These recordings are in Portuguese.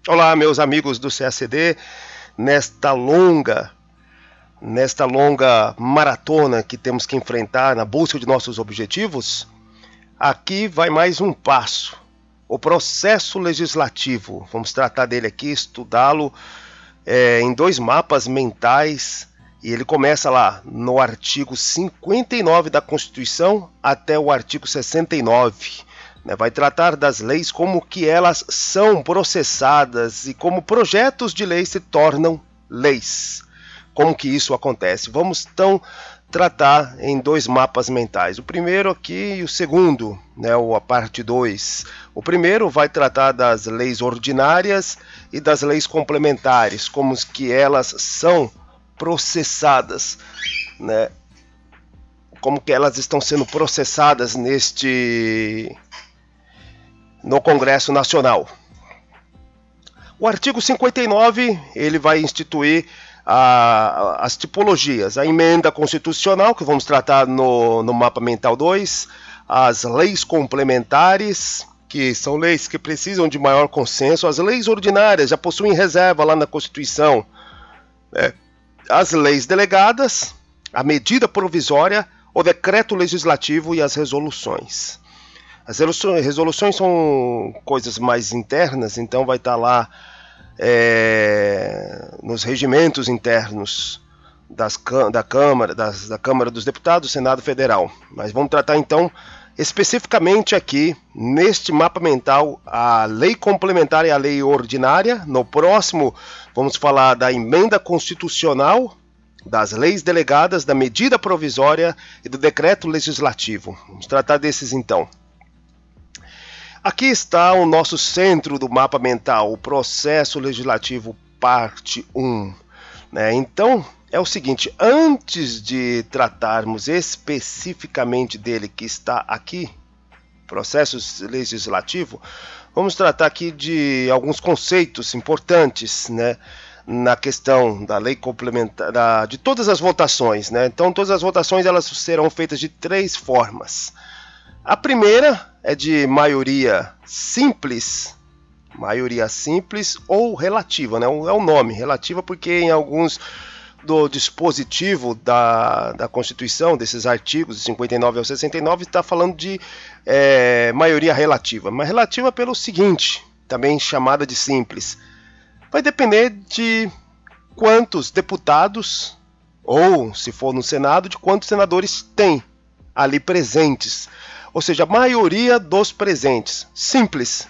Olá, meus amigos do CACD, nesta longa maratona que temos que enfrentar na busca de nossos objetivos, aqui vai mais um passo, o processo legislativo. Vamos tratar dele aqui, estudá-lo em dois mapas mentais, e ele começa lá no artigo 59 da Constituição até o artigo 69. Vai tratar das leis, como que elas são processadas e como projetos de lei se tornam leis. Como que isso acontece? Vamos então tratar em dois mapas mentais. O primeiro aqui e o segundo, a parte 2. O primeiro vai tratar das leis ordinárias e das leis complementares, como que elas são processadas, como que elas estão sendo processadas no Congresso Nacional. O artigo 59, ele vai instituir as tipologias, a emenda constitucional, que vamos tratar no mapa mental 2, as leis complementares, que são leis que precisam de maior consenso, as leis ordinárias já possuem reserva lá na Constituição, as leis delegadas, a medida provisória, o decreto legislativo e as resoluções. As resoluções são coisas mais internas, então vai estar lá nos regimentos internos da Câmara dos Deputados, Senado Federal. Mas vamos tratar então especificamente aqui, neste mapa mental, a lei complementar e a lei ordinária. No próximo vamos falar da emenda constitucional, das leis delegadas, da medida provisória e do decreto legislativo. Vamos tratar desses então. Aqui está o nosso centro do mapa mental, o processo legislativo parte 1. Então, é o seguinte, antes de tratarmos especificamente dele que está aqui, processo legislativo, vamos tratar aqui de alguns conceitos importantes, na questão da lei complementar, de todas as votações. Então, todas as votações elas serão feitas de três formas. A primeira é de maioria simples ou relativa, é o nome, relativa porque em alguns do dispositivo da Constituição, desses artigos de 59 ao 69, está falando de maioria relativa, mas relativa pelo seguinte, também chamada de simples, vai depender de quantos deputados, ou se for no Senado, de quantos senadores tem ali presentes. Ou seja, a maioria dos presentes. Simples.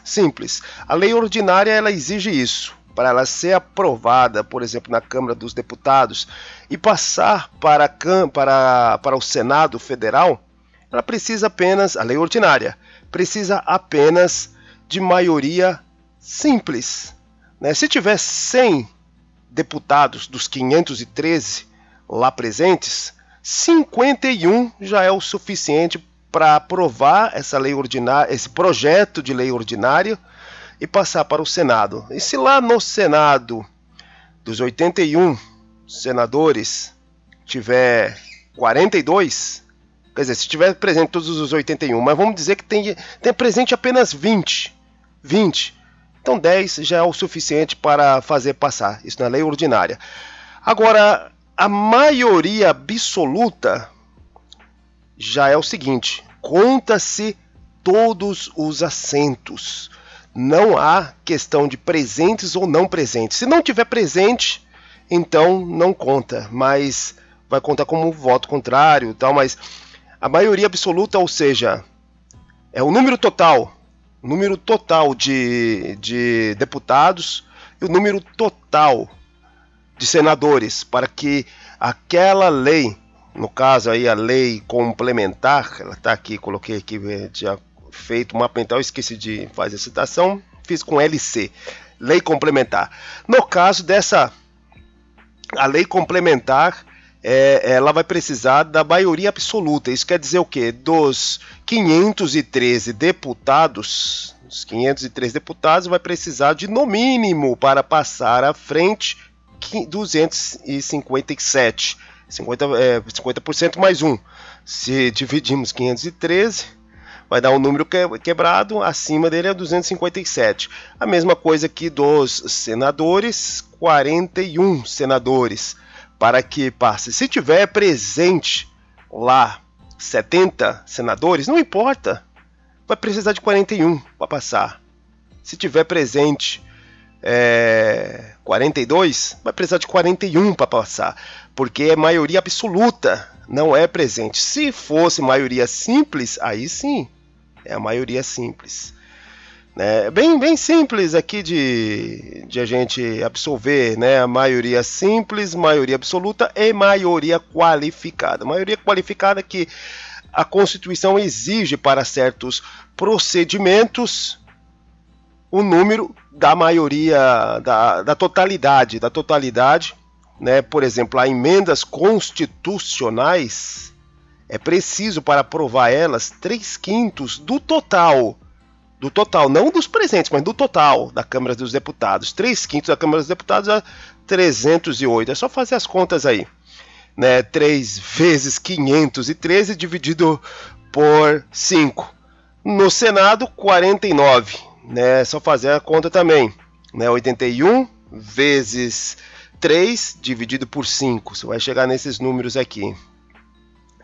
A lei ordinária ela exige isso. Para ela ser aprovada, por exemplo, na Câmara dos Deputados e passar para o Senado Federal, ela precisa apenas, a lei ordinária, precisa apenas de maioria simples. Se tiver 100 deputados dos 513 lá presentes, 51 já é o suficiente para aprovar essa lei ordinária, esse projeto de lei ordinária e passar para o Senado. E se lá no Senado, dos 81 senadores, tiver 42, quer dizer, se tiver presente todos os 81, mas vamos dizer que tem presente apenas 20, então 10 já é o suficiente para fazer passar, isso na lei ordinária. Agora, a maioria absoluta já é o seguinte, conta-se todos os assentos. Não há questão de presentes ou não presentes. Se não tiver presente, então não conta, mas vai contar como voto contrário, tal, mas a maioria absoluta, ou seja, é o número total de deputados e o número total de senadores para que aquela lei, no caso aí a lei complementar, ela está aqui, coloquei aqui já feito o mapa mental, esqueci de fazer a citação, fiz com LC, lei complementar. No caso dessa, a lei complementar, ela vai precisar da maioria absoluta. Isso quer dizer o quê? Dos 513 deputados, vai precisar de, no mínimo, para passar à frente, 257, 50% mais um. Se dividimos 513 vai dar um número quebrado, acima dele é 257. A mesma coisa que dos senadores, 41 senadores, para que passe. Se tiver presente lá 70 senadores, não importa, vai precisar de 41 para passar. Se tiver presente 42, vai precisar de 41 para passar, porque é maioria absoluta, não é presente. Se fosse maioria simples, aí sim, é a maioria simples. É bem simples aqui de a gente absorver, né? A maioria simples, maioria absoluta e maioria qualificada. Maioria qualificada que a Constituição exige para certos procedimentos o número da maioria, da totalidade, né? Por exemplo, as emendas constitucionais, é preciso para aprovar elas 3/5 do total, não dos presentes, mas do total da Câmara dos Deputados. 3/5 da Câmara dos Deputados é 308, é só fazer as contas aí, né? 3 vezes 513 dividido por 5. No Senado, 49. Né, só fazer a conta também, né, 81 vezes 3 dividido por 5, você vai chegar nesses números aqui,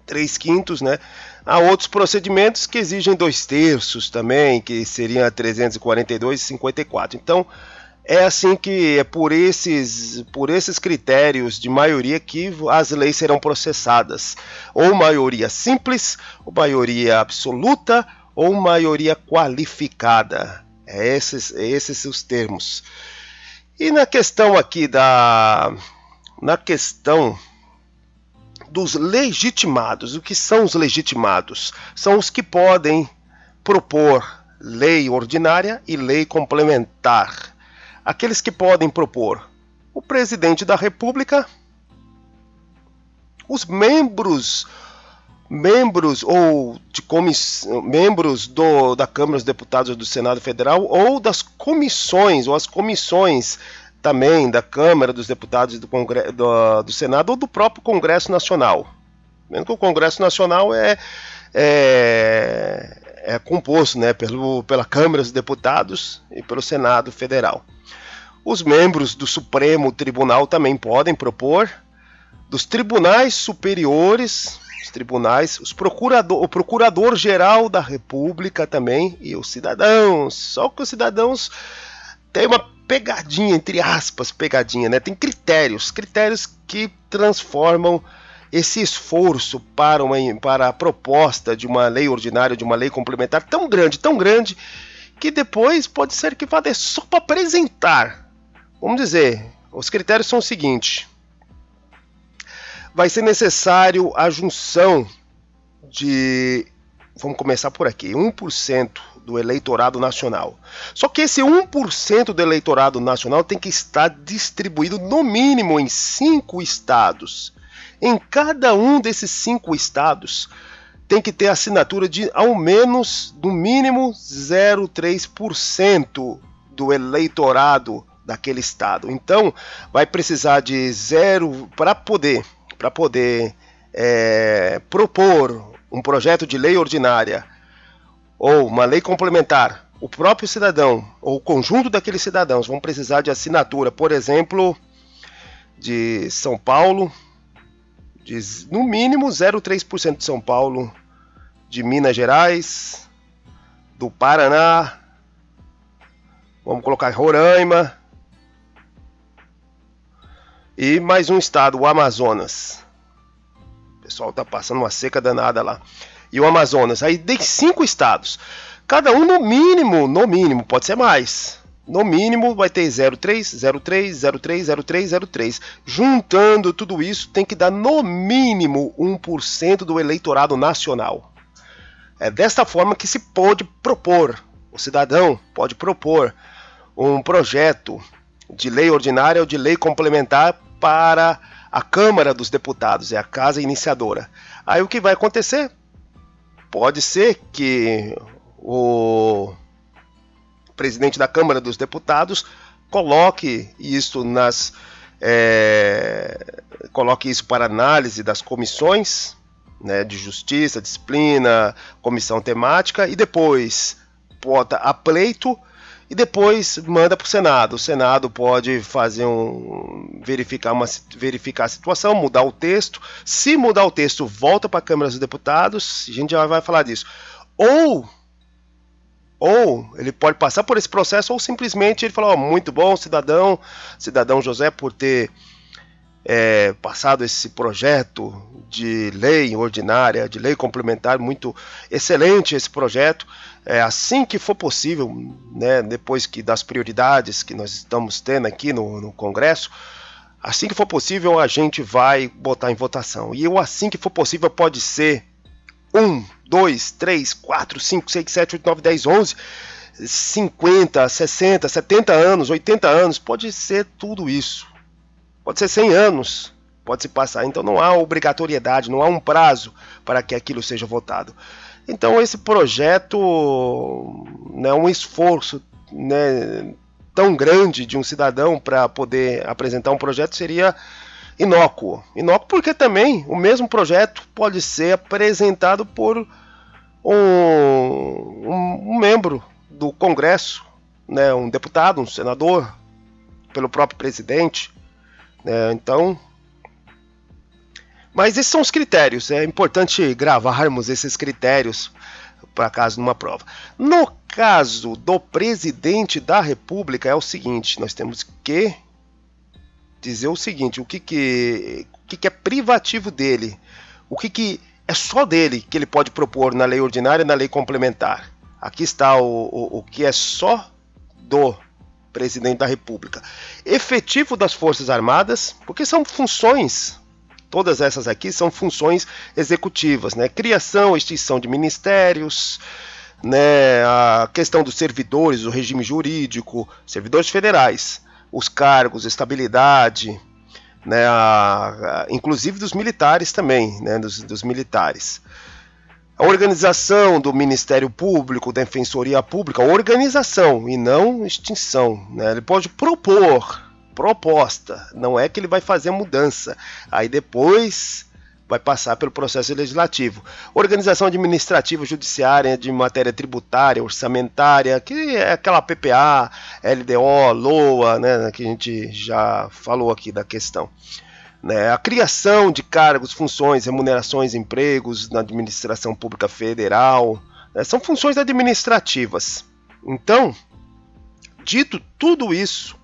3/5, né? Há outros procedimentos que exigem 2/3 também, que seriam 342,54. Então, é assim que é por esses critérios de maioria que as leis serão processadas, ou maioria simples, ou maioria absoluta, ou maioria qualificada. Esses os termos. E na questão aqui na questão dos legitimados, o que são os legitimados? São os que podem propor lei ordinária e lei complementar. Aqueles que podem propor o presidente da República, os membros ou de membros da Câmara dos Deputados do Senado Federal, ou das comissões, ou as comissões também da Câmara dos Deputados do Senado, ou do próprio Congresso Nacional. Vendo que o Congresso Nacional é composto, né, pela Câmara dos Deputados e pelo Senado Federal. Os membros do Supremo Tribunal também podem propor, dos tribunais superiores, o Procurador-Geral da República também, e os cidadãos. Só que os cidadãos têm uma pegadinha, entre aspas, pegadinha, né? Tem critérios que transformam esse esforço para a proposta de uma lei ordinária, de uma lei complementar tão grande, que depois pode ser que vá só para apresentar. Vamos dizer, os critérios são o seguinte: vai ser necessário a junção de, vamos começar por aqui, 1% do eleitorado nacional. Só que esse 1% do eleitorado nacional tem que estar distribuído no mínimo em 5 estados. Em cada um desses 5 estados tem que ter assinatura de ao menos, no mínimo, 0,3% do eleitorado daquele estado. Então, vai precisar de para poder propor um projeto de lei ordinária ou uma lei complementar, o próprio cidadão ou o conjunto daqueles cidadãos vão precisar de assinatura, por exemplo, de São Paulo, no mínimo 0,3% de São Paulo, de Minas Gerais, do Paraná, vamos colocar Roraima, e mais um estado, o Amazonas. O pessoal está passando uma seca danada lá. E o Amazonas. Aí tem 5 estados. Cada um no mínimo, pode ser mais. No mínimo vai ter 0,3, 0,3, 0,3, 0,3, 0,3. Juntando tudo isso, tem que dar no mínimo 1% do eleitorado nacional. É desta forma que se pode propor, o cidadão pode propor um projeto de lei ordinária ou de lei complementar para a Câmara dos Deputados, é a casa iniciadora. Aí o que vai acontecer? Pode ser que o presidente da Câmara dos Deputados coloque isso coloque isso para análise das comissões, né, de justiça, disciplina, comissão temática, e depois bota a pleito e depois manda para o Senado. O Senado pode fazer verificar a situação, mudar o texto. Se mudar o texto, volta para a Câmara dos Deputados, a gente já vai falar disso. Ou ele pode passar por esse processo, ou simplesmente ele fala, muito bom, cidadão José, por ter passado esse projeto de lei ordinária, de lei complementar, muito excelente esse projeto. Assim que for possível, né, depois das prioridades que nós estamos tendo aqui no Congresso, assim que for possível a gente vai botar em votação. E o assim que for possível pode ser 1, 2, 3, 4, 5, 6, 7, 8, 9, 10, 11, 50, 60, 70 anos, 80 anos, pode ser tudo isso. Pode ser 100 anos, pode se passar. Então não há obrigatoriedade, não há um prazo para que aquilo seja votado. Então esse projeto, né, um esforço, né, tão grande de um cidadão para poder apresentar um projeto seria inócuo. Inócuo porque também o mesmo projeto pode ser apresentado por um membro do Congresso, né, um deputado, um senador, pelo próprio presidente. Então, mas esses são os critérios. É importante gravarmos esses critérios para caso numa prova. No caso do presidente da República é o seguinte: nós temos que dizer o seguinte: o que é privativo dele, o que é só dele que ele pode propor na lei ordinária e na lei complementar. Aqui está o que é só do presidente da República. Efetivo das Forças Armadas, porque são funções, todas essas aqui são funções executivas, né? Criação, extinção de ministérios, né? A questão dos servidores, o regime jurídico, servidores federais, os cargos, estabilidade, né? Inclusive dos militares também, né? Dos militares. A organização do Ministério Público, Defensoria Pública, organização e não extinção, né? Ele pode proposta, não é que ele vai fazer mudança, aí depois vai passar pelo processo legislativo. Organização administrativa, judiciária, de matéria tributária, orçamentária, que é aquela PPA, LDO, LOA, né, que a gente já falou aqui da questão. A criação de cargos, funções, remunerações, empregos na administração pública federal, né, são funções administrativas. Então, dito tudo isso,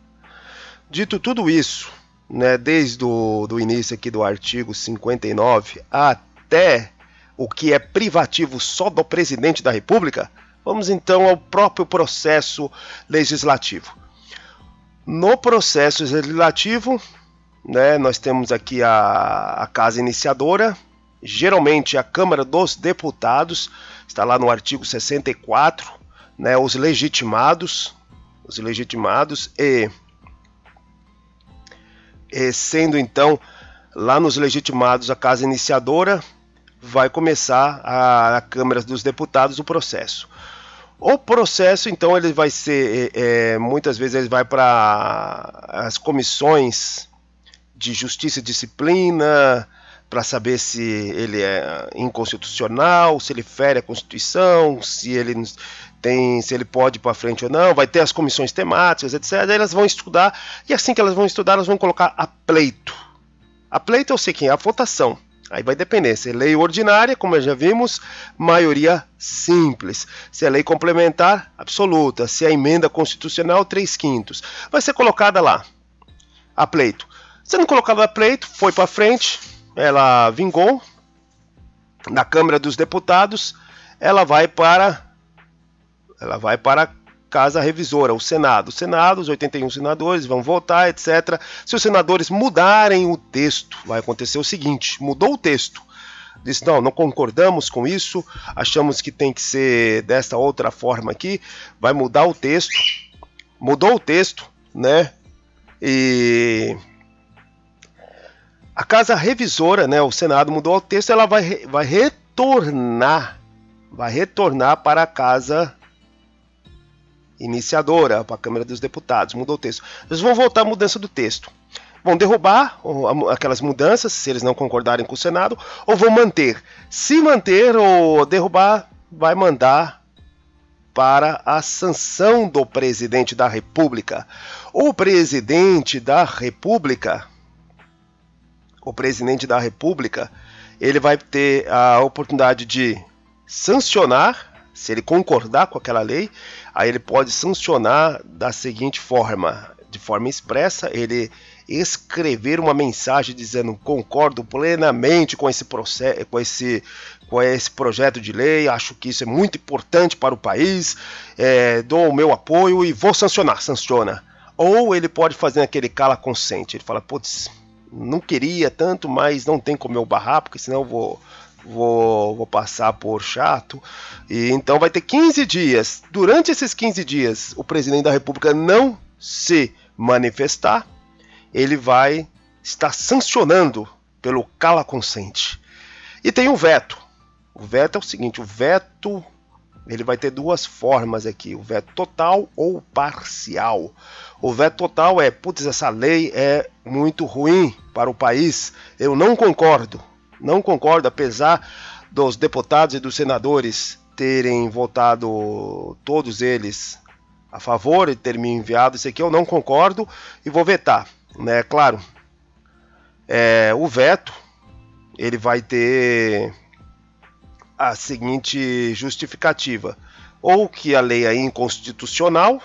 né, desde o início aqui do artigo 59 até o que é privativo só do presidente da República, vamos então ao próprio processo legislativo. No processo legislativo, né, nós temos aqui a casa iniciadora, geralmente a Câmara dos Deputados, está lá no artigo 64, né, os legitimados e sendo então lá nos legitimados a casa iniciadora, vai começar a Câmara dos Deputados o processo. O processo então ele vai ser, muitas vezes ele vai para as comissões de Justiça e Disciplina, para saber se ele é inconstitucional, se ele fere a Constituição, se ele pode ir para frente ou não. Vai ter as comissões temáticas, etc. Aí elas vão estudar, e assim que elas vão estudar, elas vão colocar a pleito. A pleito eu sei quem é, a votação. Aí vai depender, se é lei ordinária, como já vimos, maioria simples. Se é lei complementar, absoluta. Se é emenda constitucional, 3/5. Vai ser colocada lá, a pleito. Sendo colocada a pleito, foi para frente, ela vingou na Câmara dos Deputados, ela vai para a Casa Revisora, o Senado. O Senado, os 81 senadores vão votar, etc. Se os senadores mudarem o texto, vai acontecer o seguinte: mudou o texto, disse não concordamos com isso, achamos que tem que ser desta outra forma aqui, vai mudar o texto. Mudou o texto, né? E a Casa Revisora, né, o Senado mudou o texto, ela vai retornar para a Casa Iniciadora, para a Câmara dos Deputados, mudou o texto. Eles vão votar a mudança do texto. vão derrubar aquelas mudanças, se eles não concordarem com o Senado, ou vão manter. Se manter ou derrubar, vai mandar para a sanção do presidente da República. O presidente da República, ele vai ter a oportunidade de sancionar, se ele concordar com aquela lei, aí ele pode sancionar da seguinte forma, de forma expressa, ele escrever uma mensagem dizendo: concordo plenamente com esse projeto de lei, acho que isso é muito importante para o país, dou o meu apoio e vou sancionar, sanciona. Ou ele pode fazer aquele cala consente, ele fala: putz, não queria tanto, mas não tem como eu barrar, porque senão eu vou passar por chato. E então vai ter 15 dias. Durante esses 15 dias, o presidente da República não se manifestar, ele vai estar sancionando pelo cala consente. E tem o veto. O veto é o seguinte, o veto ele vai ter duas formas aqui, o veto total ou parcial. O veto total é: putz, essa lei é muito ruim para o país, eu não concordo, apesar dos deputados e dos senadores terem votado, todos eles, a favor e terem me enviado isso aqui, eu não concordo e vou vetar, né? Claro, o veto, ele vai ter a seguinte justificativa: ou que a lei é inconstitucional,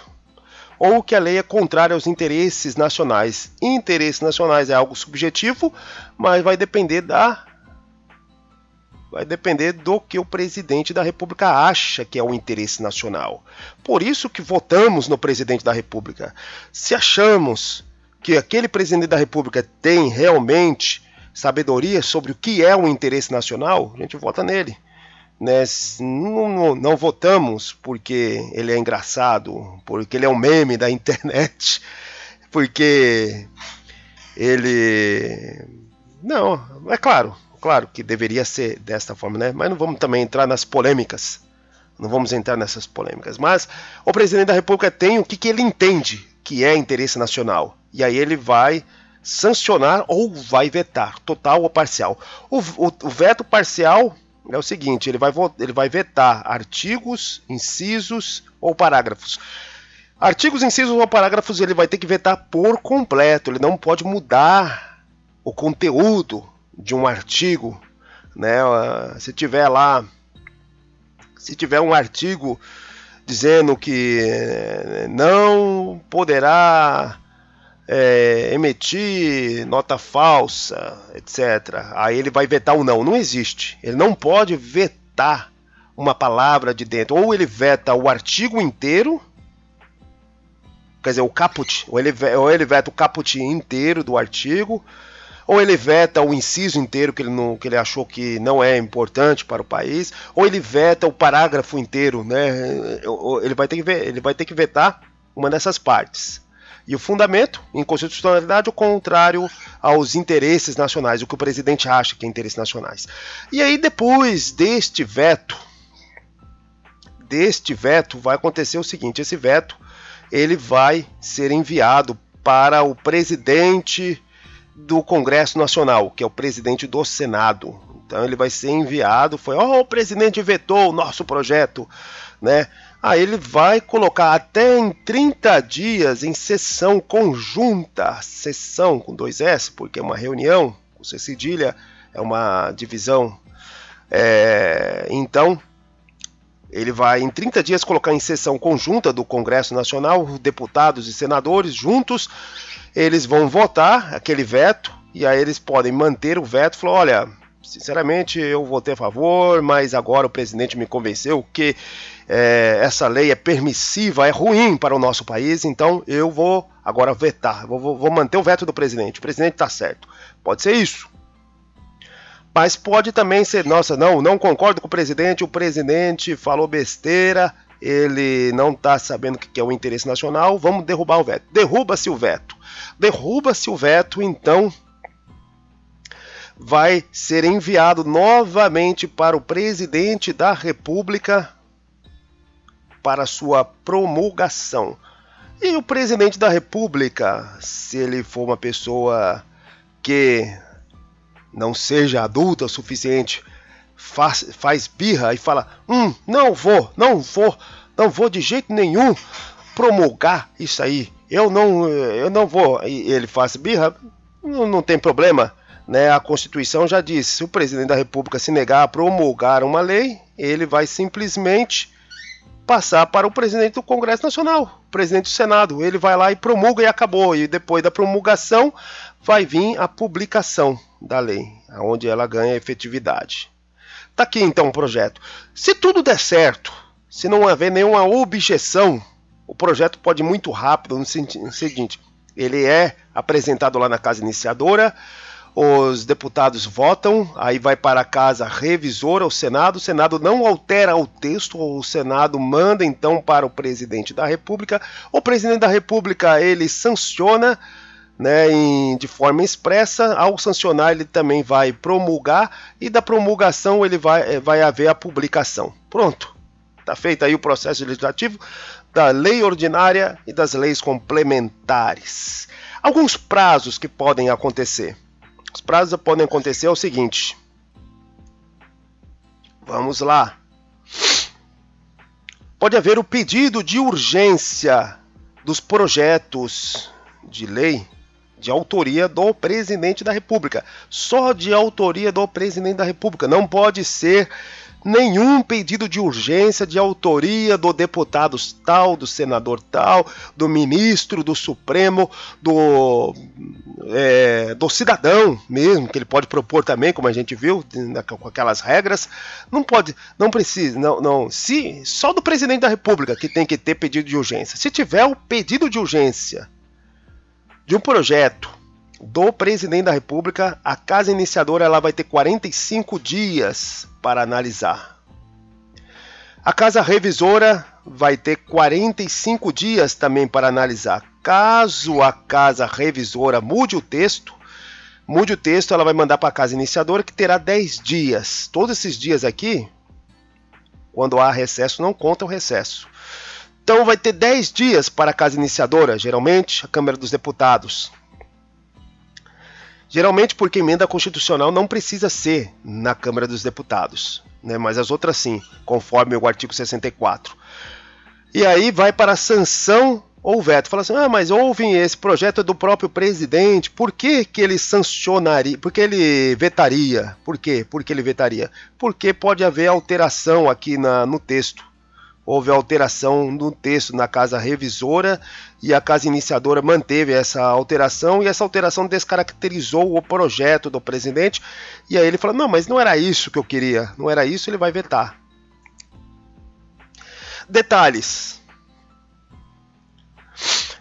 ou que a lei é contrária aos interesses nacionais. Interesses nacionais é algo subjetivo, mas vai depender do que o presidente da República acha que é o interesse nacional. Por isso que votamos no presidente da República. Se achamos que aquele presidente da República tem realmente sabedoria sobre o que é o interesse nacional, a gente vota nele. Né? Não votamos porque ele é engraçado, porque ele é um meme da internet, porque ele... Não, é claro que deveria ser desta forma, né? Mas não vamos também entrar nas polêmicas. Não vamos entrar nessas polêmicas. Mas o presidente da República tem o que ele entende que é interesse nacional. E aí ele vai sancionar ou vai vetar, total ou parcial. O veto parcial é o seguinte: ele vai vetar artigos, incisos ou parágrafos. Artigos, incisos ou parágrafos ele vai ter que vetar por completo. Ele não pode mudar o conteúdo de um artigo, né? Se tiver um artigo dizendo que não poderá emitir nota falsa, etc. Aí ele vai vetar o não. Não existe. Ele não pode vetar uma palavra de dentro. Ou ele veta o artigo inteiro, quer dizer, o caput, ou ele veta o caput inteiro do artigo, ou ele veta o inciso inteiro que ele achou que não é importante para o país, ou ele veta o parágrafo inteiro, né? Ele vai ter que vetar uma dessas partes. E o fundamento, inconstitucionalidade, o contrário aos interesses nacionais, o que o presidente acha que é interesses nacionais. E aí, depois deste veto vai acontecer o seguinte: esse veto ele vai ser enviado para o presidente do Congresso Nacional, que é o presidente do Senado. Então ele vai ser enviado, o presidente vetou o nosso projeto, né? Aí ele vai colocar até em 30 dias em sessão conjunta, sessão com 2 S, porque é uma reunião, com C cedilha, é uma divisão. Então, ele vai em 30 dias colocar em sessão conjunta do Congresso Nacional, deputados e senadores juntos, eles vão votar aquele veto, e aí eles podem manter o veto, falar: olha, sinceramente eu votei a favor, mas agora o presidente me convenceu que essa lei é permissiva, é ruim para o nosso país, então eu vou agora vetar, vou manter o veto do presidente, o presidente está certo. Pode ser isso. Mas pode também ser: nossa, não concordo com o presidente falou besteira, ele não está sabendo o que é o interesse nacional, vamos derrubar o veto. Derruba-se o veto, então vai ser enviado novamente para o presidente da República para sua promulgação. E o presidente da República, se ele for uma pessoa que não seja adulta o suficiente, faz birra e fala: não vou de jeito nenhum promulgar isso aí, eu não vou, e ele faz birra, não tem problema, né? A Constituição já diz, se o presidente da República se negar a promulgar uma lei, ele vai simplesmente passar para o presidente do Congresso Nacional, o presidente do Senado. Ele vai lá e promulga e acabou. E depois da promulgação vai vir a publicação da lei, onde ela ganha efetividade. Tá aqui então o projeto. Se tudo der certo, se não haver nenhuma objeção, o projeto pode ir muito rápido no seguinte: ele é apresentado lá na Casa Iniciadora, os deputados votam, aí vai para a Casa Revisora, o Senado não altera o texto, o Senado manda então para o presidente da República, o presidente da República ele sanciona, né, de forma expressa. Ao sancionar ele também vai promulgar, e da promulgação ele vai haver a publicação. Pronto, está feito aí o processo legislativo da lei ordinária e das leis complementares. Alguns prazos que podem acontecer. Os prazos podem acontecer é o seguinte. Vamos lá. Pode haver o pedido de urgência dos projetos de lei de autoria do presidente da República. Só de autoria do presidente da República. Não pode ser nenhum pedido de urgência de autoria do deputado tal, do senador tal, do ministro, do Supremo, do cidadão mesmo, que ele pode propor também, como a gente viu, com aquelas regras. Não pode, não precisa, não. Se só do presidente da República que tem que ter pedido de urgência. Se tiver o pedido de urgência de um projeto do presidente da República, a Casa Iniciadora ela vai ter 45 dias para analisar. A Casa Revisora vai ter 45 dias também para analisar. Caso a Casa Revisora mude o texto, ela vai mandar para a Casa Iniciadora, que terá 10 dias. Todos esses dias aqui, quando há recesso, não conta o recesso. Então vai ter 10 dias para a Casa Iniciadora, geralmente a Câmara dos Deputados. Geralmente porque emenda constitucional não precisa ser na Câmara dos Deputados, né? Mas as outras sim, conforme o artigo 64. E aí vai para a sanção ou veto. Fala assim, mas houve esse projeto do próprio presidente, por que ele sancionaria, por que ele vetaria? Por quê? Por que ele vetaria? Porque pode haver alteração aqui no texto. Houve alteração no texto na Casa Revisora e a Casa Iniciadora manteve essa alteração, e essa alteração descaracterizou o projeto do presidente, e aí ele fala, não, mas não era isso que eu queria, não era isso, ele vai vetar. Detalhes.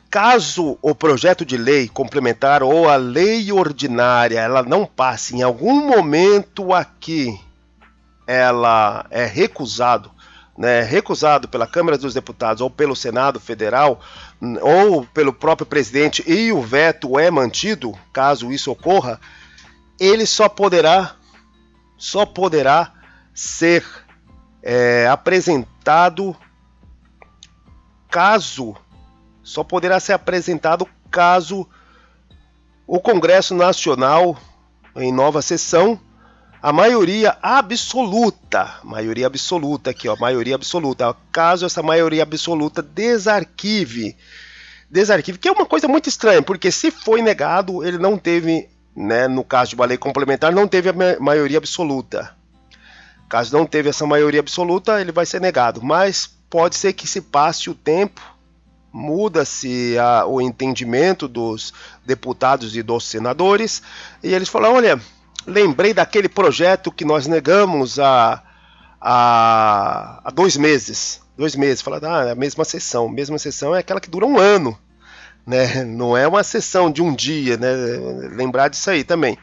Caso o projeto de lei complementar ou a lei ordinária ela não passe, em algum momento aqui ela é recusado pela Câmara dos Deputados ou pelo Senado Federal ou pelo próprio presidente, e o veto é mantido, caso isso ocorra, ele só poderá ser apresentado caso o Congresso Nacional, em nova sessão, a maioria absoluta aqui, ó, maioria absoluta, caso essa maioria absoluta desarquive, que é uma coisa muito estranha, porque se foi negado, ele não teve, né, no caso de uma lei complementar, não teve a maioria absoluta. Caso não teve essa maioria absoluta, ele vai ser negado, mas pode ser que se passe o tempo, muda-se o entendimento dos deputados e dos senadores, e eles falam, olha, lembrei daquele projeto que nós negamos há 2 meses. 2 meses. Fala, é a mesma sessão. Mesma sessão é aquela que dura um ano, né? Não é uma sessão de um dia, né? Lembrar disso aí também.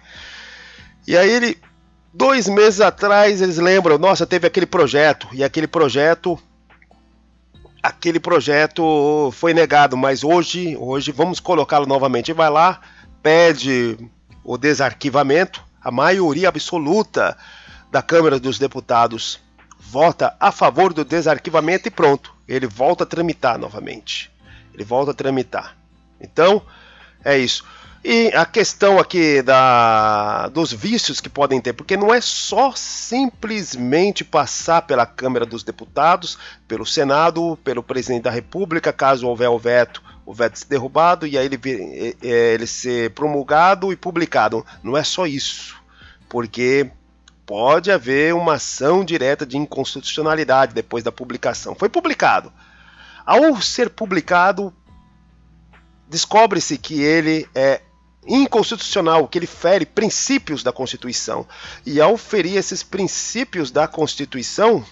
E aí 2 meses atrás, eles lembram, nossa, teve aquele projeto, e aquele projeto foi negado, mas hoje vamos colocá-lo novamente. E vai lá, pede o desarquivamento. A maioria absoluta da Câmara dos Deputados vota a favor do desarquivamento e pronto, ele volta a tramitar novamente. ele volta a tramitar. Então, é isso. E a questão aqui dos vícios que podem ter, porque não é só simplesmente passar pela Câmara dos Deputados, pelo Senado, pelo Presidente da República, caso houver o veto ser derrubado e aí ele ser promulgado e publicado. Não é só isso, porque pode haver uma ação direta de inconstitucionalidade depois da publicação. Foi publicado. Ao ser publicado, descobre-se que ele é inconstitucional, que ele fere princípios da Constituição. E ao ferir esses princípios da Constituição,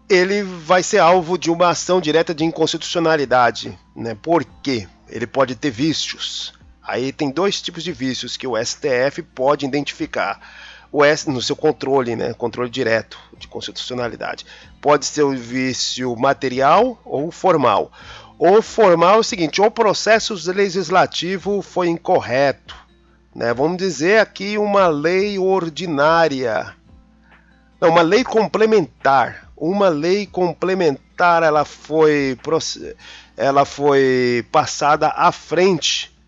ele vai ser alvo de uma ação direta de inconstitucionalidade, né? Por quê? Ele pode ter vícios. Aí tem dois tipos de vícios que o STF pode identificar no seu controle, né? Controle direto de constitucionalidade. Pode ser o vício material ou formal. O formal é o seguinte: o processo legislativo foi incorreto, né? Vamos dizer aqui uma lei ordinária, não, uma lei complementar. Uma lei complementar, ela foi passada à frente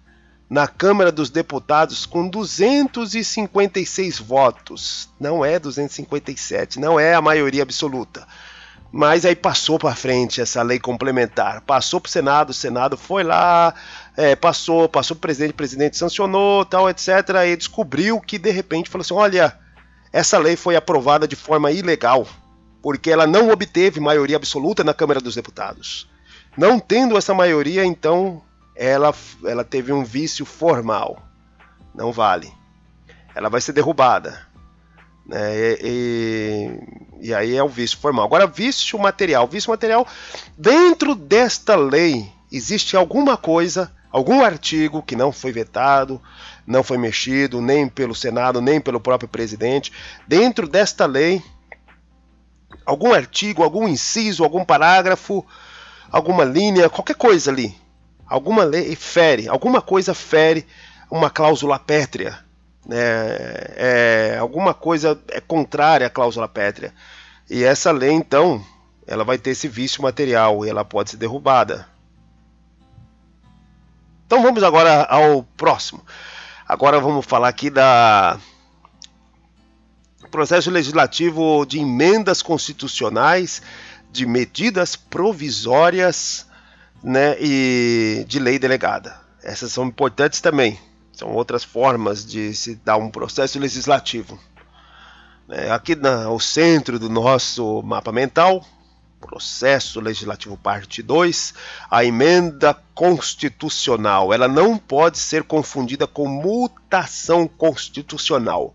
na Câmara dos Deputados com 256 votos. Não é 257, não é a maioria absoluta. Mas aí passou para frente essa lei complementar. Passou para o Senado foi lá, passou para o presidente, o presidente sancionou, tal, etc. E descobriu que de repente falou assim: olha, essa lei foi aprovada de forma ilegal, porque ela não obteve maioria absoluta na Câmara dos Deputados. Não tendo essa maioria, então ela teve um vício formal. Não vale. Ela vai ser derrubada, né? E aí é o vício formal. Agora, vício material. Vício material, dentro desta lei, existe alguma coisa, algum artigo que não foi vetado, não foi mexido, nem pelo Senado, nem pelo próprio presidente. Dentro desta lei, algum artigo, algum inciso, algum parágrafo, alguma linha, qualquer coisa ali, alguma lei fere, alguma coisa fere uma cláusula pétrea, né? Alguma coisa é contrária à cláusula pétrea. E essa lei, então, ela vai ter esse vício material e ela pode ser derrubada. Então vamos agora ao próximo. Agora vamos falar aqui da processo legislativo de emendas constitucionais, de medidas provisórias, né, e de lei delegada. Essas são importantes também. São outras formas de se dar um processo legislativo. Aqui no centro do nosso mapa mental, processo legislativo parte 2, a emenda constitucional. Ela não pode ser confundida com mutação constitucional.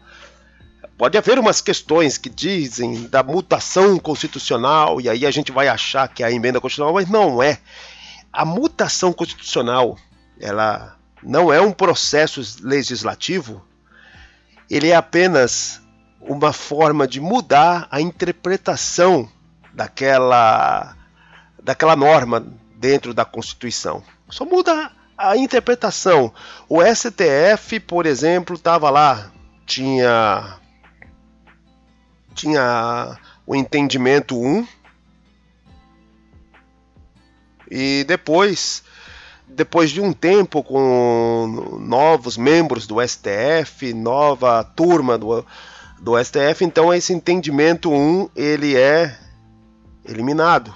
Pode haver umas questões que dizem da mutação constitucional, e aí a gente vai achar que é a emenda constitucional, mas não é. A mutação constitucional, ela não é um processo legislativo, ele é apenas uma forma de mudar a interpretação daquela norma dentro da Constituição. Só muda a interpretação. O STF, por exemplo, estava lá, tinha o entendimento 1, e depois de um tempo, com novos membros do STF, nova turma do STF, então esse entendimento 1 ele é eliminado.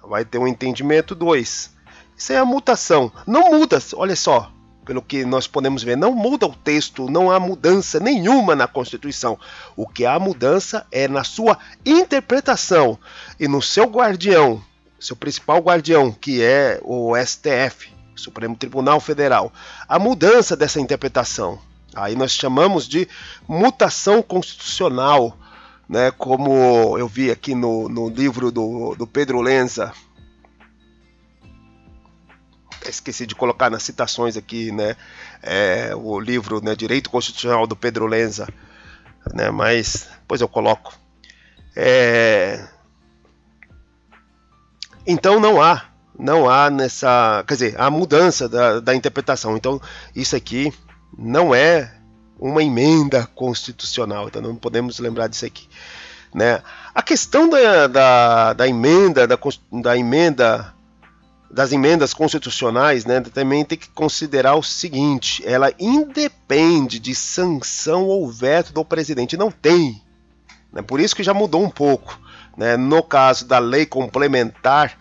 Vai ter um entendimento 2. Isso é a mutação. Não muda, olha só, pelo que nós podemos ver, não muda o texto, não há mudança nenhuma na Constituição. O que há mudança é na sua interpretação e no seu guardião, seu principal guardião, que é o STF, Supremo Tribunal Federal. A mudança dessa interpretação, aí nós chamamos de mutação constitucional, né? Como eu vi aqui no livro do Pedro Lenza. Esqueci de colocar nas citações aqui, né? O livro, né, Direito Constitucional do Pedro Lenza, né? Mas depois eu coloco. Então não há nessa, quer dizer, a mudança da interpretação. Então isso aqui não é uma emenda constitucional, então não podemos lembrar disso aqui. né? A questão da emenda, das emendas constitucionais, né, também tem que considerar o seguinte: ela independe de sanção ou veto do presidente. Não tem, né? Por isso que já mudou um pouco, né? No caso da lei complementar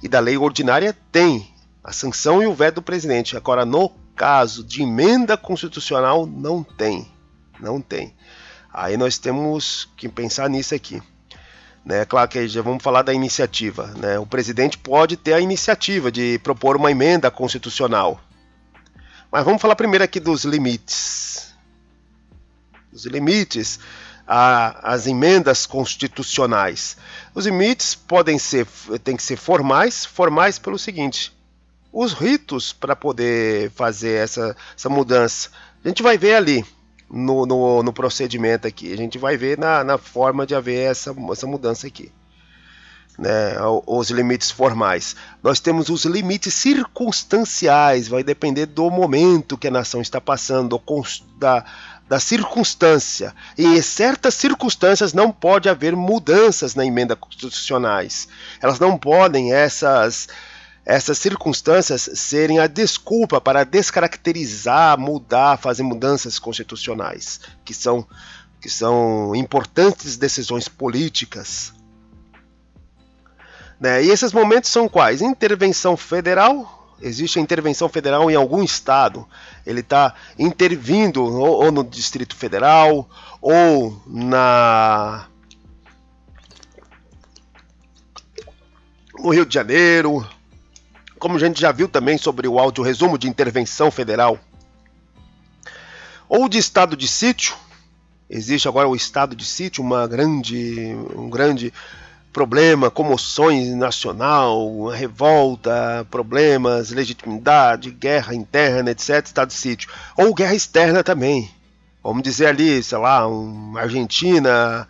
e da lei ordinária, tem a sanção e o veto do presidente. Agora, no caso de emenda constitucional, não tem. Não tem. Aí nós temos que pensar nisso aqui, né? Claro que já vamos falar da iniciativa, né? O presidente pode ter a iniciativa de propor uma emenda constitucional. Mas vamos falar primeiro aqui dos limites. Os limites às emendas constitucionais. Os limites têm que ser formais pelo seguinte: os ritos para poder fazer essa mudança. A gente vai ver ali no procedimento aqui. A gente vai ver na forma de haver essa mudança aqui, né? Os limites formais. Nós temos os limites circunstanciais. Vai depender do momento que a nação está passando, da circunstância. E em certas circunstâncias não pode haver mudanças na emenda constitucionais. Elas não podem, essas circunstâncias, serem a desculpa para descaracterizar, mudar, fazer mudanças constitucionais, que são importantes decisões políticas, né? E esses momentos são quais? Intervenção federal. Existe a intervenção federal em algum estado. Ele está intervindo ou no Distrito Federal ou no Rio de Janeiro, como a gente já viu também sobre o áudio resumo de intervenção federal, ou de estado de sítio. Existe agora o estado de sítio, um grande problema, comoções nacional, revolta, problemas, legitimidade, guerra interna, etc. Estado de sítio. Ou guerra externa também. Vamos dizer ali, sei lá, uma Argentina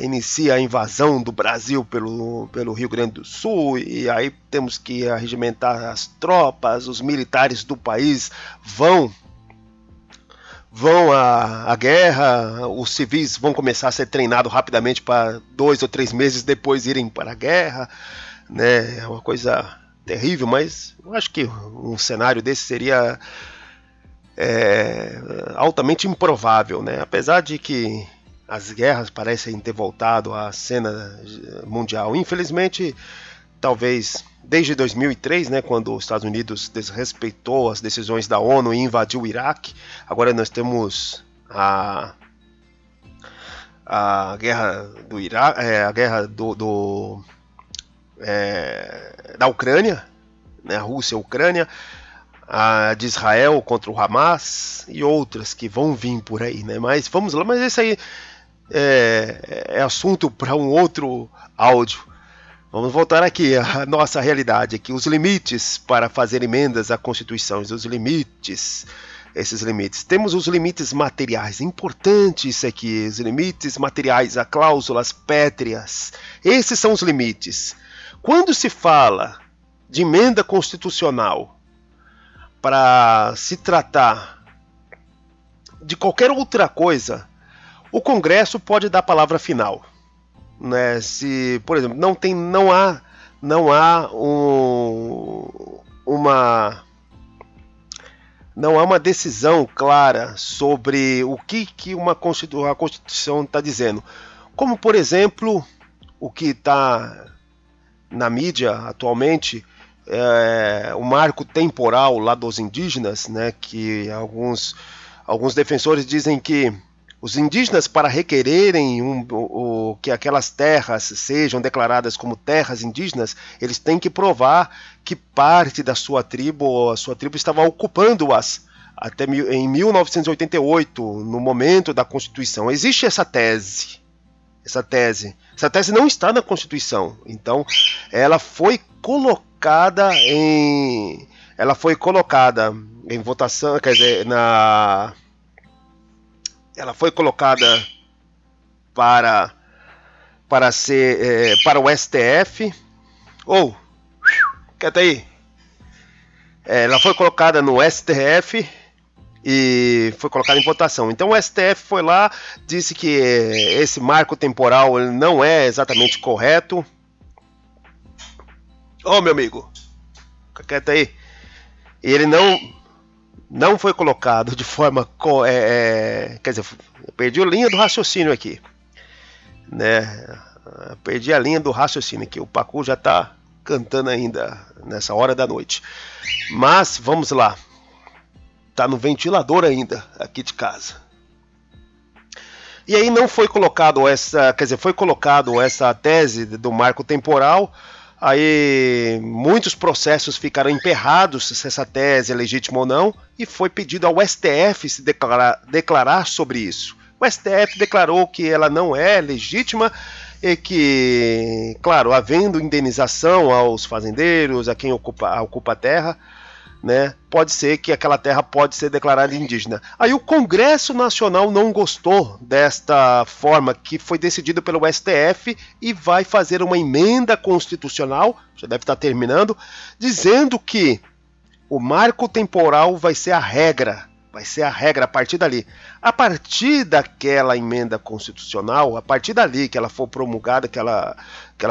inicia a invasão do Brasil pelo Rio Grande do Sul, e aí temos que arregimentar as tropas, os militares do país vão à guerra, os civis vão começar a ser treinados rapidamente para 2 ou 3 meses depois irem para a guerra, né? É uma coisa terrível, mas eu acho que um cenário desse seria altamente improvável, né? Apesar de que as guerras parecem ter voltado à cena mundial. Infelizmente, talvez desde 2003, né, quando os Estados Unidos desrespeitou as decisões da ONU e invadiu o Iraque, agora nós temos a guerra do Iraque, a guerra da Ucrânia, né, a Rússia e a Ucrânia, a de Israel contra o Hamas e outras que vão vir por aí, né? Mas vamos lá, mas esse aí é assunto para um outro áudio. Vamos voltar aqui à nossa realidade, aqui, os limites para fazer emendas à Constituição, os limites, esses limites. Temos os limites materiais, importante isso aqui, os limites materiais, as cláusulas pétreas. Esses são os limites. Quando se fala de emenda constitucional para se tratar de qualquer outra coisa, o Congresso pode dar a palavra final, né? Se, por exemplo, não há uma decisão clara sobre o que a Constituição está dizendo, como, por exemplo, o que está na mídia atualmente, o marco temporal lá dos indígenas, né? Que alguns defensores dizem que os indígenas, para requererem que aquelas terras sejam declaradas como terras indígenas, eles têm que provar que parte da sua tribo, a sua tribo estava ocupando-as até em 1988, no momento da Constituição. Existe essa tese. Essa tese não está na Constituição. Então, ela foi colocada em votação, quer dizer, ela foi colocada para o STF, quieta aí. Ela foi colocada no STF e foi colocado em votação. Então o STF foi lá, disse que esse marco temporal ele não é exatamente correto. Ô, meu amigo, fica quieto aí. Ele não foi colocado de forma... quer dizer, eu perdi a linha do raciocínio aqui. Né? Perdi a linha do raciocínio aqui. O Pacu já está cantando ainda nessa hora da noite. Mas, vamos lá. Tá no ventilador ainda, aqui de casa. E aí não foi colocado essa... Quer dizer, foi colocado essa tese do marco temporal... Aí muitos processos ficaram emperrados se essa tese é legítima ou não, e foi pedido ao STF se declarar sobre isso. O STF declarou que ela não é legítima e que, claro, havendo indenização aos fazendeiros, a quem ocupa a terra, né, pode ser que aquela terra pode ser declarada indígena. Aí o Congresso Nacional não gostou desta forma que foi decidido pelo STF e vai fazer uma emenda constitucional, já deve estar terminando, dizendo que o marco temporal vai ser a regra a partir dali. A partir daquela emenda constitucional, a partir dali que ela for promulgada, que ela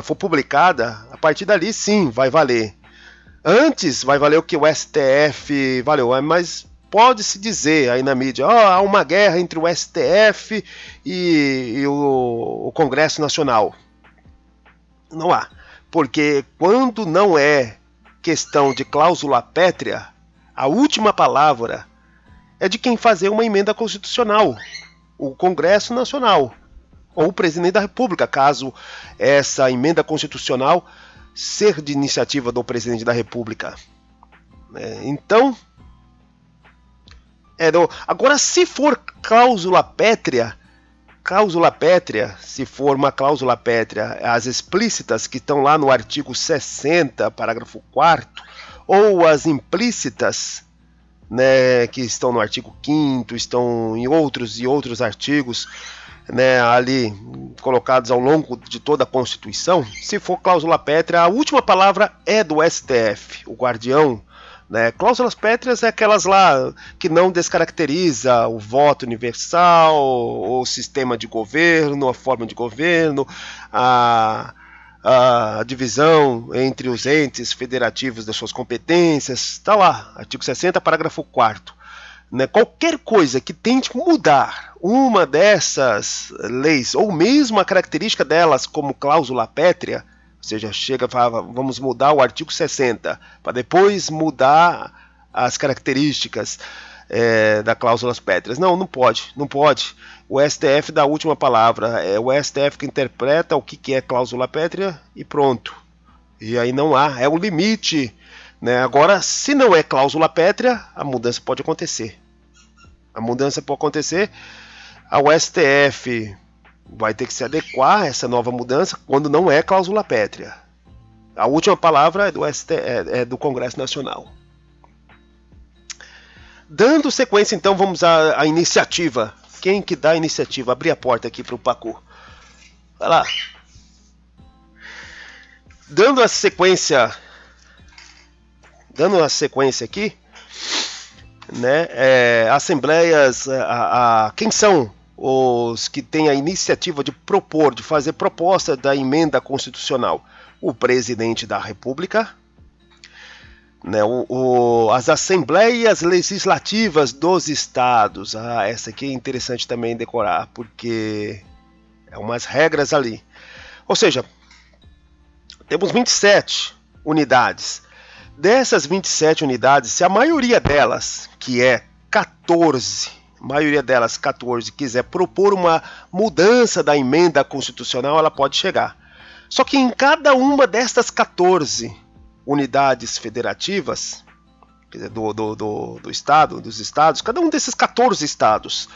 for publicada, a partir dali sim vai valer. Antes vai valer o que o STF valeu, mas pode-se dizer aí na mídia, há uma guerra entre o STF e o Congresso Nacional. Não há, porque quando não é questão de cláusula pétrea, a última palavra é de quem fazer uma emenda constitucional, o Congresso Nacional, ou o Presidente da República, caso essa emenda constitucional ser de iniciativa do Presidente da República. Então, agora se for cláusula pétrea, se for uma cláusula pétrea, as explícitas que estão lá no artigo 60, parágrafo 4º, ou as implícitas, né, que estão no artigo 5º, estão em outros artigos, né, ali colocados ao longo de toda a Constituição, se for cláusula pétrea, a última palavra é do STF, o guardião, né? Cláusulas pétreas é aquelas lá que não descaracteriza o voto universal, o sistema de governo, a forma de governo, a divisão entre os entes federativos das suas competências, está lá, artigo 60, parágrafo 4º. Né, qualquer coisa que tente mudar uma dessas leis, ou mesmo a característica delas como cláusula pétrea, ou seja, chega e fala, vamos mudar o artigo 60, para depois mudar as características da cláusulas pétreas. Não pode. O STF dá a última palavra, é o STF que interpreta o que é cláusula pétrea e pronto. E aí não há, é o limite. Né? Agora, se não é cláusula pétrea, a mudança pode acontecer. Ao STF vai ter que se adequar a essa nova mudança quando não é cláusula pétrea. A última palavra é do do Congresso Nacional. Dando sequência, então, vamos à iniciativa. Quem que dá a iniciativa? Abrir a porta aqui para o Pacu. Vai lá. Dando a sequência aqui, né, assembleias, quem são os que têm a iniciativa de propor, de fazer proposta da emenda constitucional? O Presidente da República, né, as assembleias legislativas dos estados. Essa aqui é interessante também decorar, porque é umas regras ali. Ou seja, temos 27 unidades. Dessas 27 unidades, se a maioria delas, que é 14, quiser propor uma mudança da emenda constitucional, ela pode chegar. Só que em cada uma destas 14 unidades federativas, quer dizer, dos estados, cada um desses 14 estados,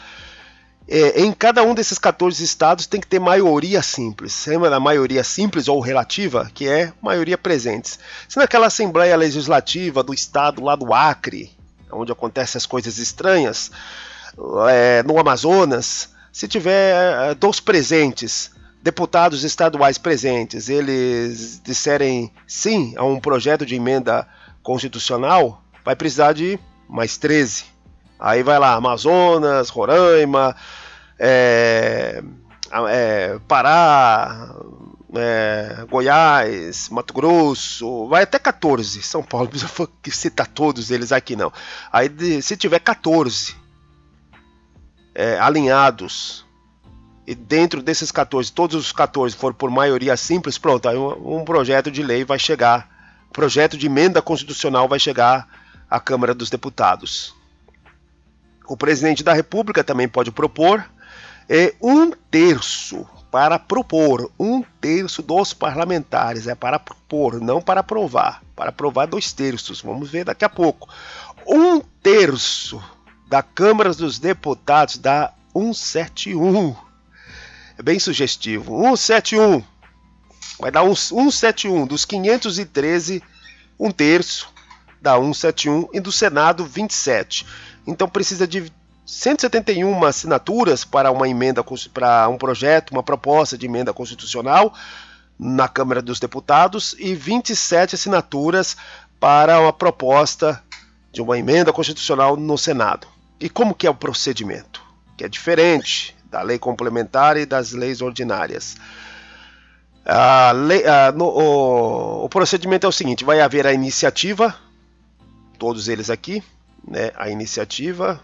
em cada um desses 14 estados tem que ter maioria simples. Lembra da maioria simples ou relativa, que é maioria presentes? Se naquela Assembleia Legislativa do estado lá do Acre, onde acontecem as coisas estranhas, no Amazonas, se tiver 2 presentes, deputados estaduais presentes, eles disserem sim a um projeto de emenda constitucional, vai precisar de mais 13. Aí vai lá, Amazonas, Roraima, Pará, Goiás, Mato Grosso, vai até 14. São Paulo, não precisa citar todos eles aqui não. Aí se tiver 14 alinhados, e dentro desses 14, todos os 14 for por maioria simples, pronto, aí um projeto de lei vai chegar, projeto de emenda constitucional vai chegar à Câmara dos Deputados. O presidente da República também pode propor, um terço para propor, um terço dos parlamentares, é para propor, não para aprovar. Para aprovar 2 terços, vamos ver daqui a pouco. Um terço da Câmara dos Deputados dá 171. É bem sugestivo. 171. Vai dar 171. Dos 513, um terço dá 171. E do Senado, 27. Então precisa de 171 assinaturas para uma emenda, para um projeto, uma proposta de emenda constitucional na Câmara dos Deputados e 27 assinaturas para uma proposta de uma emenda constitucional no Senado. E como que é o procedimento? Que é diferente da lei complementar e das leis ordinárias. O procedimento é o seguinte: vai haver a iniciativa, todos eles aqui, né? A iniciativa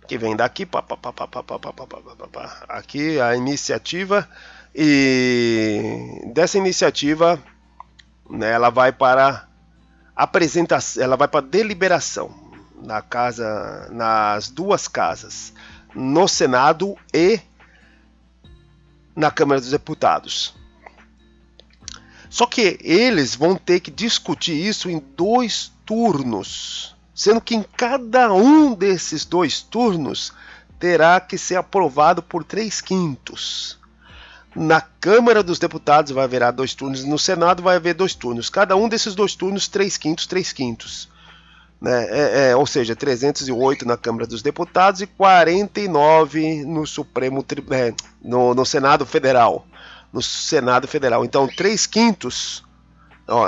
que vem daqui, aqui a iniciativa, e dessa iniciativa, né, ela vai para apresentação, ela vai para deliberação nas 2 casas, no Senado e na Câmara dos Deputados. Só que eles vão ter que discutir isso em 2 turnos, sendo que em cada um desses 2 turnos terá que ser aprovado por 3/5. Na Câmara dos Deputados vai haver 2 turnos, no Senado vai haver 2 turnos. Cada um desses 2 turnos, 3/5, 3/5. Né? Ou seja, 308 na Câmara dos Deputados e 49 no no Senado Federal. No Senado Federal. Então, 3/5,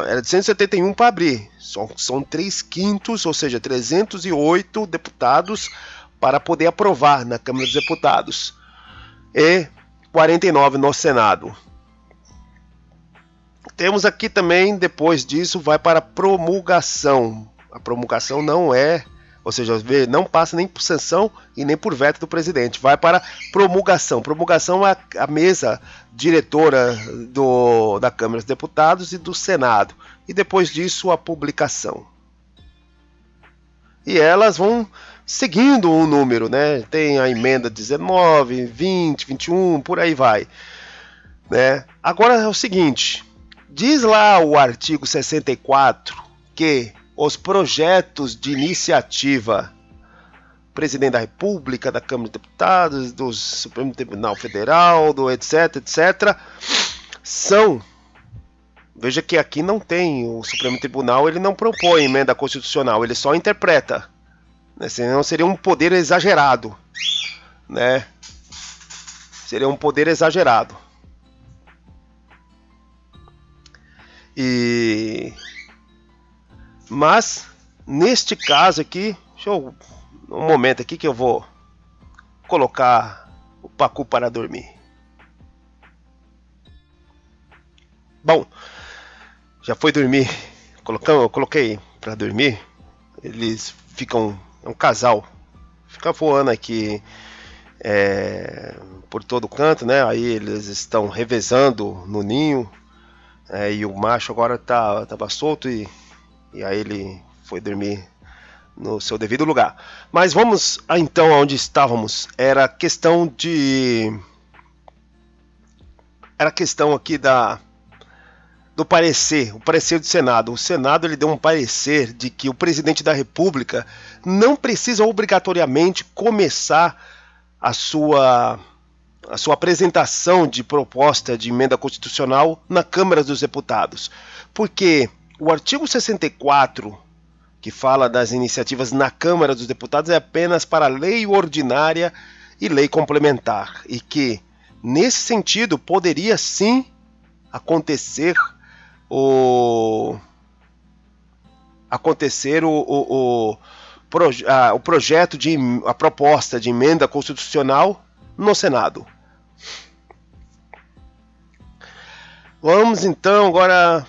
era de 171 para abrir. São 3/5, ou seja, 308 deputados para poder aprovar na Câmara dos Deputados. E 49 no Senado. Temos aqui também, depois disso, vai para promulgação. A promulgação não ou seja, não passa nem por sanção e nem por veto do presidente. Vai para promulgação. Promulgação é a mesa diretora da Câmara dos Deputados e do Senado. E depois disso, a publicação. E elas vão seguindo um número, né? Tem a emenda 19, 20, 21, por aí vai. Né? Agora é o seguinte, diz lá o artigo 64 que os projetos de iniciativa do Presidente da República, da Câmara dos Deputados, do Supremo Tribunal Federal, do etc, são... Veja que aqui não tem, o Supremo Tribunal ele não propõe emenda constitucional, ele só interpreta. Né? Senão seria um poder exagerado. Né? Seria um poder exagerado. Mas, neste caso aqui, um momento aqui que eu vou colocar o Pacu para dormir. Bom, já foi dormir, eu coloquei para dormir, eles ficam, é um casal, fica voando aqui por todo canto, né? Aí eles estão revezando no ninho, e o macho agora estava solto e aí ele foi dormir no seu devido lugar. Mas vamos então aonde estávamos. Era questão aqui do parecer, o parecer do Senado. O Senado ele deu um parecer de que o presidente da República não precisa obrigatoriamente começar a sua apresentação de proposta de emenda constitucional na Câmara dos Deputados, porque o artigo 64, que fala das iniciativas na Câmara dos Deputados, é apenas para lei ordinária e lei complementar, e que, nesse sentido, poderia sim acontecer a proposta de emenda constitucional no Senado. Vamos então agora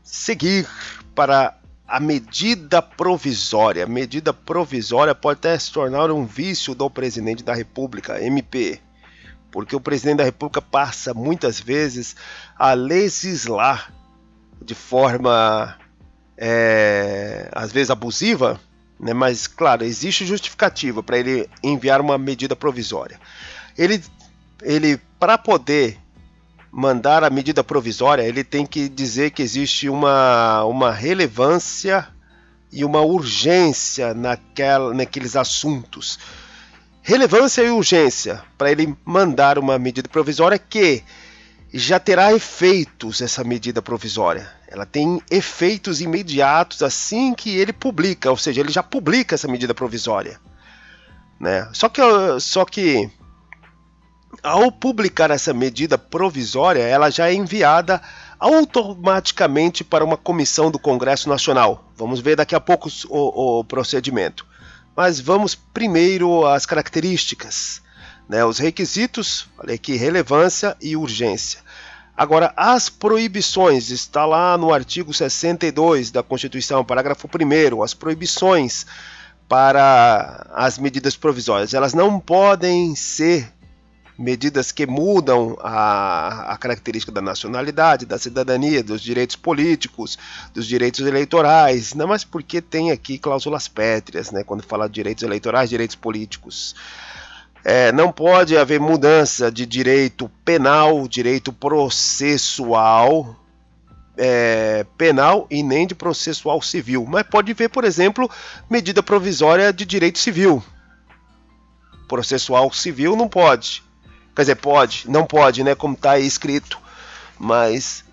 seguir para a medida provisória. A medida provisória pode até se tornar um vício do presidente da República, MP, porque o presidente da República passa muitas vezes a legislar de forma, às vezes abusiva, né? Mas claro, existe justificativa para ele enviar uma medida provisória. Ele para poder mandar a medida provisória, ele tem que dizer que existe uma relevância e uma urgência naqueles assuntos. Relevância e urgência para ele mandar uma medida provisória que já terá efeitos, essa medida provisória. Ela tem efeitos imediatos assim que ele publica, ou seja, ele já publica essa medida provisória, né? Só que ao publicar essa medida provisória, ela já é enviada automaticamente para uma comissão do Congresso Nacional. Vamos ver daqui a pouco o procedimento. Mas vamos primeiro às características, né? Os requisitos, falei aqui, relevância e urgência. Agora, as proibições, está lá no artigo 62 da Constituição, parágrafo 1º, as proibições para as medidas provisórias. Elas não podem ser medidas que mudam a característica da nacionalidade, da cidadania, dos direitos políticos, dos direitos eleitorais, não, mas porque tem aqui cláusulas pétreas, né, quando fala de direitos eleitorais, direitos políticos. Não pode haver mudança de direito penal, direito processual, penal e nem de processual civil, mas pode haver, por exemplo, medida provisória de direito civil. Processual civil não pode. Quer dizer, pode, não pode, né, como está aí escrito, mas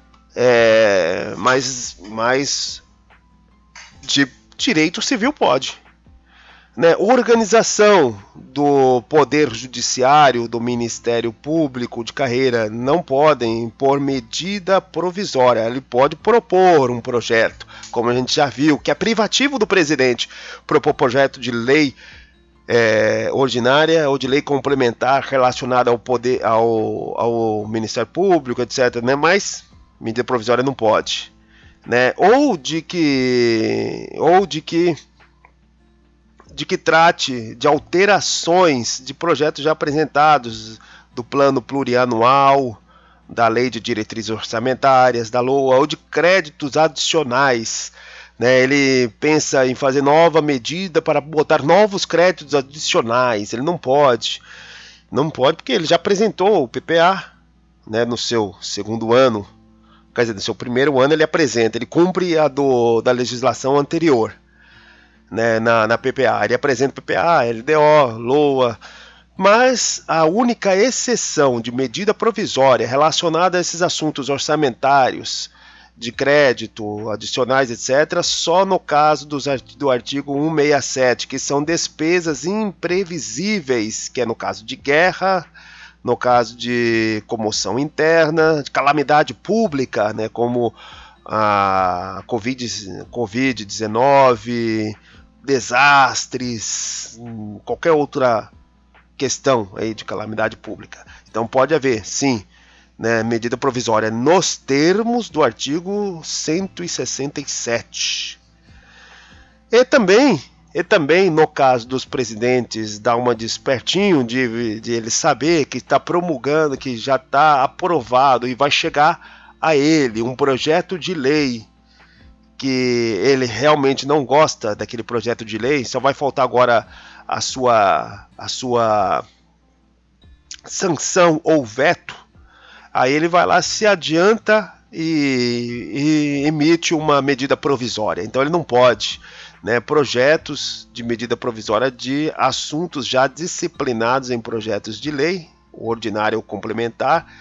de direito civil pode, né? Organização do Poder Judiciário, do Ministério Público de carreira não podem impor medida provisória. Ele pode propor um projeto, como a gente já viu, que é privativo do presidente, propor projeto de lei ordinária ou de lei complementar relacionada ao poder, ao Ministério Público, etc., né? Mas medida provisória não pode, né? Ou de que trate de alterações de projetos já apresentados do plano plurianual, da lei de diretrizes orçamentárias, da LOA, ou de créditos adicionais, né? Ele pensa em fazer nova medida para botar novos créditos adicionais. Ele não pode porque ele já apresentou o PPA, né, no seu segundo ano, quer dizer, no seu primeiro ano ele apresenta, ele cumpre da legislação anterior, né, na PPA, ele apresenta PPA, LDO, LOA, mas a única exceção de medida provisória relacionada a esses assuntos orçamentários, de crédito, adicionais, etc., só no caso do artigo 167, que são despesas imprevisíveis, que é no caso de guerra, no caso de comoção interna, de calamidade pública, né, como a Covid-19, desastres, qualquer outra questão aí de calamidade pública. Então pode haver, sim, né, medida provisória nos termos do artigo 167. E também no caso dos presidentes, dá uma despertinho de ele saber que está promulgando, que já está aprovado e vai chegar a ele um projeto de lei que ele realmente não gosta daquele projeto de lei, só vai faltar agora a sua sanção ou veto. Aí ele vai lá, se adianta e emite uma medida provisória. Então ele não pode, né, projetos de medida provisória de assuntos já disciplinados em projetos de lei, ordinário ou complementar,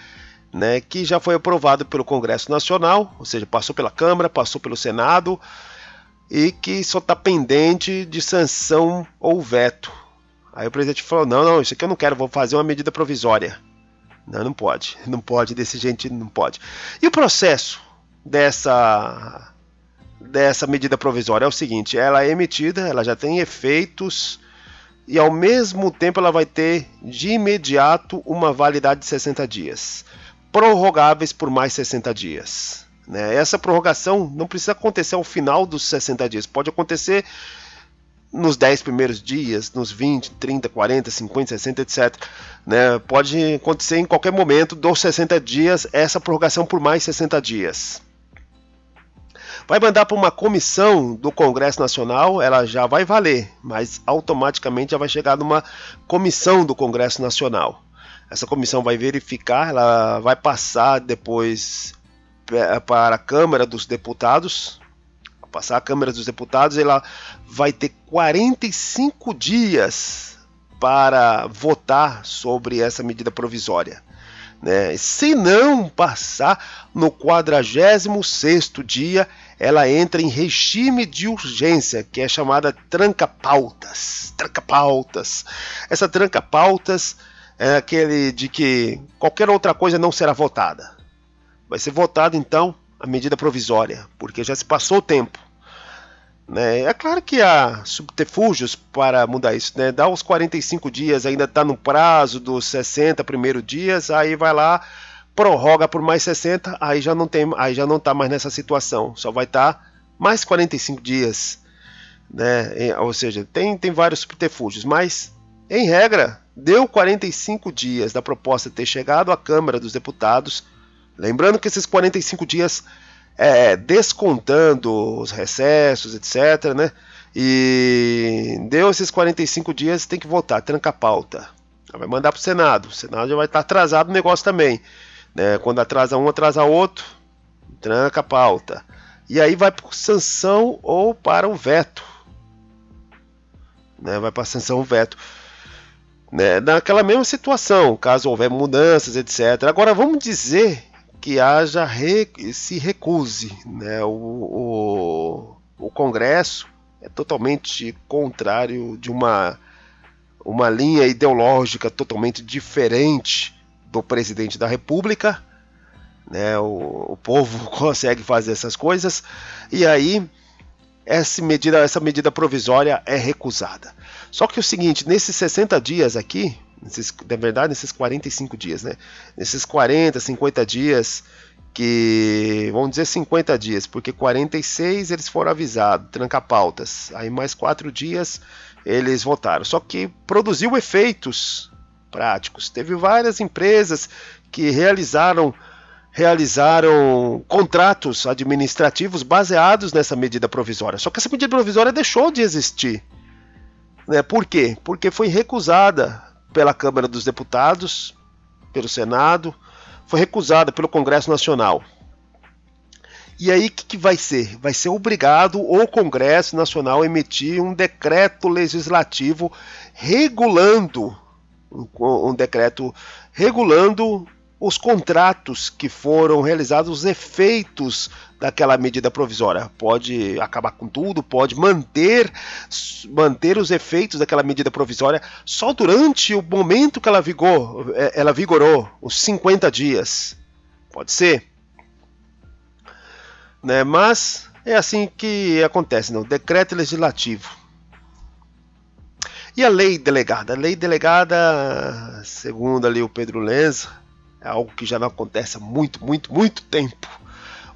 né, que já foi aprovado pelo Congresso Nacional, ou seja, passou pela Câmara, passou pelo Senado e que só está pendente de sanção ou veto. Aí o presidente falou, não, isso aqui eu não quero, vou fazer uma medida provisória. Não pode, desse jeito não pode. E o processo dessa medida provisória é o seguinte: ela é emitida, ela já tem efeitos e ao mesmo tempo ela vai ter de imediato uma validade de 60 dias, prorrogáveis por mais 60 dias. Né? Essa prorrogação não precisa acontecer ao final dos 60 dias, pode acontecer nos 10 primeiros dias, nos 20, 30, 40, 50, 60, etc. Né? Pode acontecer em qualquer momento dos 60 dias essa prorrogação por mais 60 dias. Vai mandar para uma comissão do Congresso Nacional, ela já vai valer, mas automaticamente já vai chegar numa comissão do Congresso Nacional. Essa comissão vai verificar, ela vai passar depois para a Câmara dos Deputados. Passar a Câmara dos Deputados, ela vai ter 45 dias para votar sobre essa medida provisória. Né? Se não passar no 46º dia, ela entra em regime de urgência, que é chamada tranca-pautas. Tranca-pautas. Essa tranca-pautas é aquele de que qualquer outra coisa não será votada. Vai ser votada, então, a medida provisória, porque já se passou o tempo. Né? É claro que há subterfúgios para mudar isso. Né? Dá os 45 dias, ainda está no prazo dos 60 primeiros dias, aí vai lá, prorroga por mais 60, aí já não está mais nessa situação, só vai estar mais 45 dias. Né? Ou seja, tem vários subterfúgios, mas em regra, deu 45 dias da proposta ter chegado à Câmara dos Deputados. Lembrando que esses 45 dias descontando os recessos, etc. Né? E deu esses 45 dias, tem que votar, tranca a pauta. Vai mandar para o Senado já vai estar atrasado o negócio também. Né? Quando atrasa um, atrasa outro, tranca a pauta. E aí vai para sanção ou para o veto. Né? Vai para sanção ou veto. Né? Naquela mesma situação, caso houver mudanças, etc. Agora vamos dizer que se recuse. Né? O Congresso é totalmente contrário de uma linha ideológica totalmente diferente do presidente da República. Né? O povo consegue fazer essas coisas e aí essa medida provisória é recusada. Só que é o seguinte, nesses 60 dias aqui, na verdade, nesses 45 dias, né? Nesses 40, 50 dias, vamos dizer 50 dias, porque 46 eles foram avisados, tranca-pautas. Aí mais 4 dias eles votaram. Só que produziu efeitos práticos. Teve várias empresas que realizaram contratos administrativos baseados nessa medida provisória. Só que essa medida provisória deixou de existir. Né? Por quê? Porque foi recusada pela Câmara dos Deputados, pelo Senado, foi recusada pelo Congresso Nacional. E aí o que vai ser? Vai ser obrigado o Congresso Nacional a emitir um decreto legislativo regulando os contratos que foram realizados, os efeitos daquela medida provisória. Pode acabar com tudo, pode manter os efeitos daquela medida provisória só durante o momento que ela vigorou, os 50 dias. Pode ser. Né? Mas é assim que acontece, não? Decreto legislativo. E a lei delegada? A lei delegada, segundo ali o Pedro Lenza, é algo que já não acontece há muito tempo.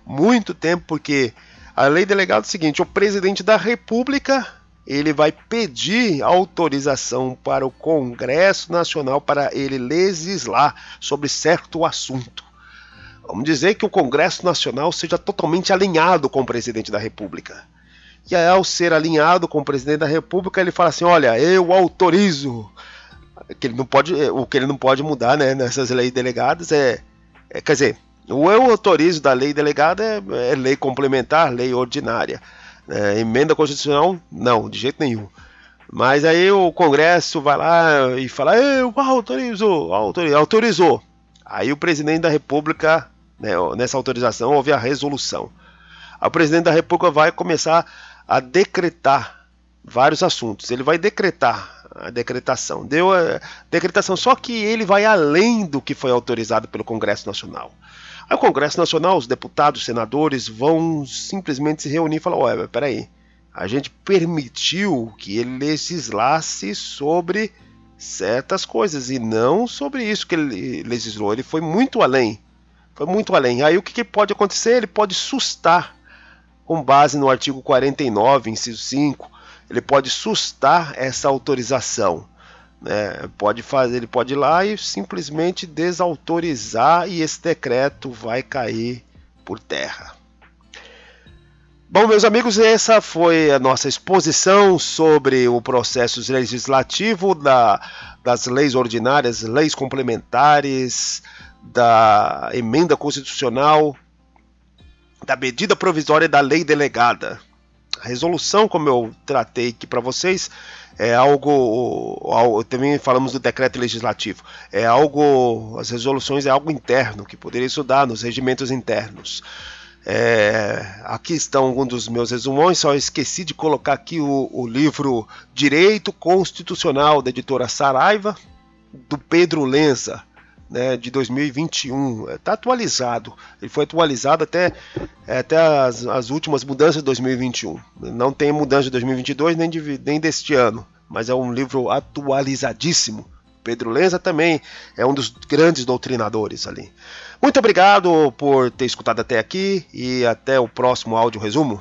Muito tempo, porque a lei delegada é o seguinte: o presidente da República ele vai pedir autorização para o Congresso Nacional para ele legislar sobre certo assunto. Vamos dizer que o Congresso Nacional seja totalmente alinhado com o presidente da República. E aí, ao ser alinhado com o presidente da República, ele fala assim: olha, eu autorizo. O que ele não pode mudar, né, nessas leis delegadas quer dizer, o eu autorizo da lei delegada é lei complementar, lei ordinária. Emenda constitucional, não, de jeito nenhum. Mas aí o Congresso vai lá e fala: eu autorizou. Aí o presidente da República, né, nessa autorização, houve a resolução. O presidente da República vai começar a decretar vários assuntos. Ele vai decretar a decretação. Deu a decretação, só que ele vai além do que foi autorizado pelo Congresso Nacional. Aí o Congresso Nacional, os deputados, os senadores vão simplesmente se reunir e falar: ué, peraí, a gente permitiu que ele legislasse sobre certas coisas e não sobre isso que ele legislou. Ele foi muito além. Foi muito além. Aí o que pode acontecer? Ele pode sustar, com base no artigo 49, inciso 5, ele pode sustar essa autorização. Ele pode ir lá e simplesmente desautorizar e esse decreto vai cair por terra. Bom, meus amigos, essa foi a nossa exposição sobre o processo legislativo das leis ordinárias, leis complementares, da emenda constitucional, da medida provisória e da lei delegada. A resolução, como eu tratei aqui para vocês, é algo, também falamos do decreto legislativo, as resoluções é algo interno, que poderia estudar nos regimentos internos. Aqui estão alguns dos meus resumões, só esqueci de colocar aqui o livro Direito Constitucional, da editora Saraiva, do Pedro Lenza, né, de 2021, está atualizado, ele foi atualizado até as últimas mudanças de 2021, não tem mudança de 2022 nem deste ano, mas é um livro atualizadíssimo. Pedro Lenza também é um dos grandes doutrinadores ali. Muito obrigado por ter escutado até aqui e até o próximo áudio resumo.